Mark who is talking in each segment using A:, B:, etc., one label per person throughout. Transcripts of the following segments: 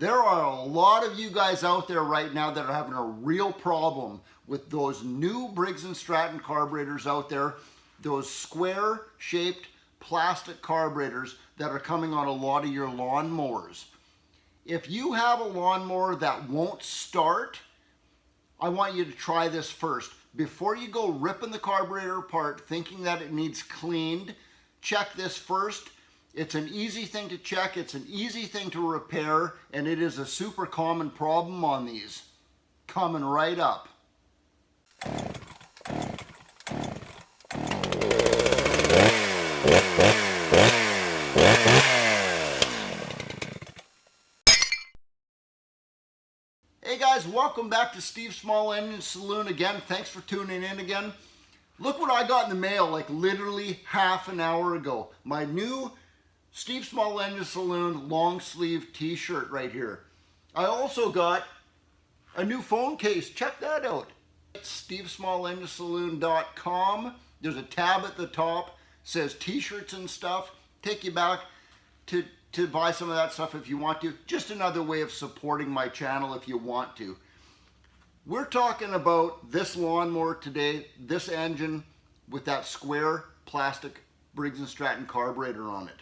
A: There are a lot of you guys out there right now that are having a real problem with those new Briggs and Stratton carburetors out there, those square shaped plastic carburetors that are coming on a lot of your lawn mowers. If you have a lawnmower that won't start, I want you to try this first. Before you go ripping the carburetor apart thinking that it needs cleaned, check this first. It's an easy thing to check, it's an easy thing to repair, and it is a super common problem on these. Coming right up. Hey guys, welcome back to Steve Small Engine Saloon again. Thanks for tuning in again. Look what I got in the mail like literally half an hour ago. My new Steve Small Engine Saloon long sleeve t-shirt right here. I also got a new phone case. Check that out. It's stevesmallenginesaloon.com. There's a tab at the top, says t-shirts and stuff. Take you back to buy some of that stuff if you want to. Just another way of supporting my channel if you want to. We're talking about this lawnmower today, this engine with that square plastic Briggs and Stratton carburetor on it.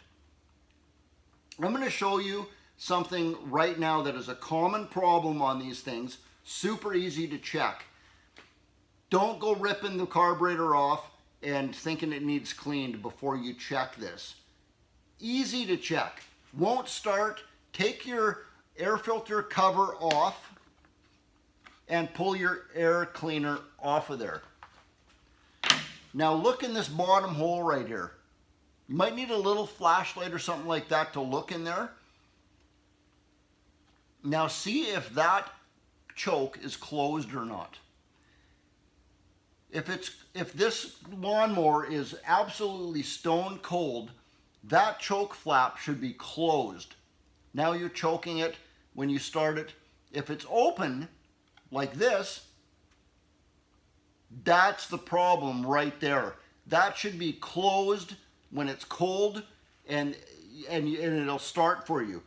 A: I'm going to show you something right now that is a common problem on these things. Super easy to check. Don't go ripping the carburetor off and thinking it needs cleaned before you check this. Easy to check. Won't start. Take your air filter cover off and pull your air cleaner off of there. Now look in this bottom hole right here. You might need a little flashlight or something like that to look in there. Now see if that choke is closed or not. If this lawnmower is absolutely stone cold, that choke flap should be closed. Now you're choking it when you start it. If it's open like this, that's the problem right there. That should be closed when it's cold and it'll start for you.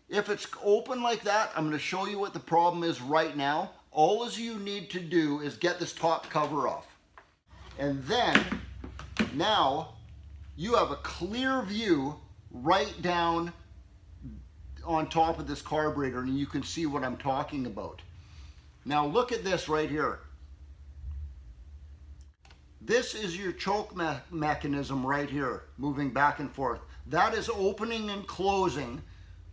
A: If it's open like that, I'm going to show you what the problem is right now. All you need to do is get this top cover off. And then, now, you have a clear view right down on top of this carburetor and you can see what I'm talking about. Now look at this right here. This is your choke mechanism right here, moving back and forth. That is opening and closing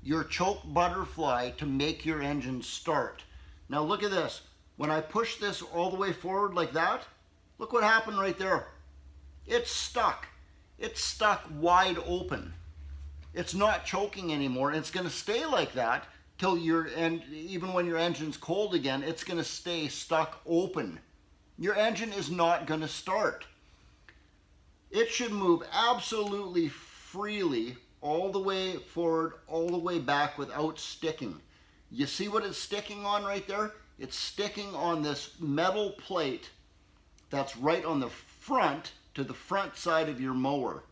A: your choke butterfly to make your engine start. Now look at this. When I push this all the way forward like that, look what happened right there. It's stuck. It's stuck wide open. It's not choking anymore. It's going to stay like that till even when your engine's cold again, it's going to stay stuck open. Your engine is not going to start. It should move absolutely freely all the way forward, all the way back without sticking. You see what it's sticking on right there? It's sticking on this metal plate that's right on the front to the front side of your mower.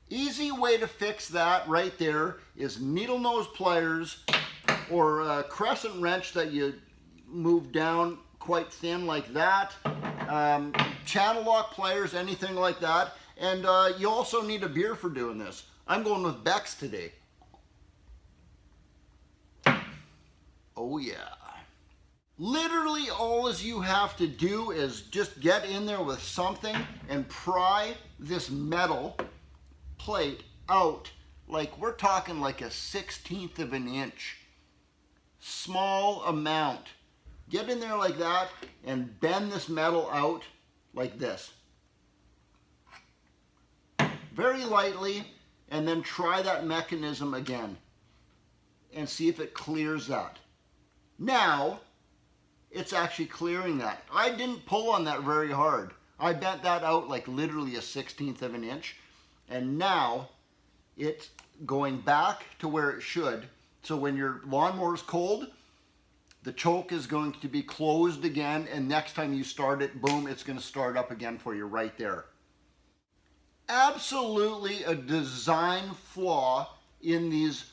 A: Easy way to fix that right there is needle nose pliers or a crescent wrench that you move down quite thin like that, channel lock pliers, anything like that, and you also need a beer for doing this. I'm going with Beck's today. Oh yeah. Literally all you have to do is just get in there with something and pry this metal plate out. Like we're talking like a 1/16 of an inch. Small amount. Get in there like that and bend this metal out like this. Very lightly, and then try that mechanism again and see if it clears that. Now, it's actually clearing that. I didn't pull on that very hard. I bent that out like literally a 1/16 of an inch, and now it's going back to where it should. So when your lawnmower is cold, the choke is going to be closed again, and next time you start it, boom, it's going to start up again for you right there. Absolutely a design flaw in these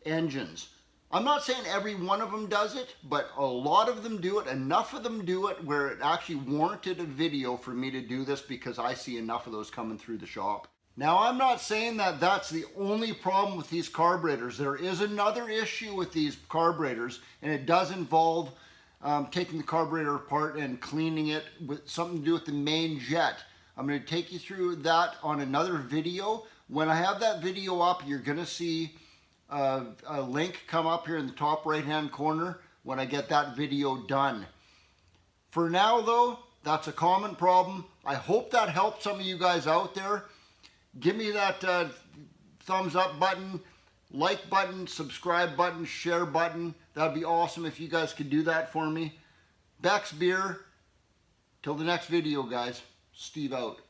A: engines. I'm not saying every one of them does it, but a lot of them do it. Enough of them do it where it actually warranted a video for me to do this, because I see enough of those coming through the shop. Now, I'm not saying that that's the only problem with these carburetors. There is another issue with these carburetors, and it does involve taking the carburetor apart and cleaning it with something to do with the main jet. I'm going to take you through that on another video. When I have that video up, you're going to see a link come up here in the top right hand corner when I get that video done. For now though, that's a common problem. I hope that helped some of you guys out there. Give me that thumbs up button, like button, subscribe button, share button. That'd be awesome if you guys could do that for me. Beck's Beer. Till the next video, guys. Steve out.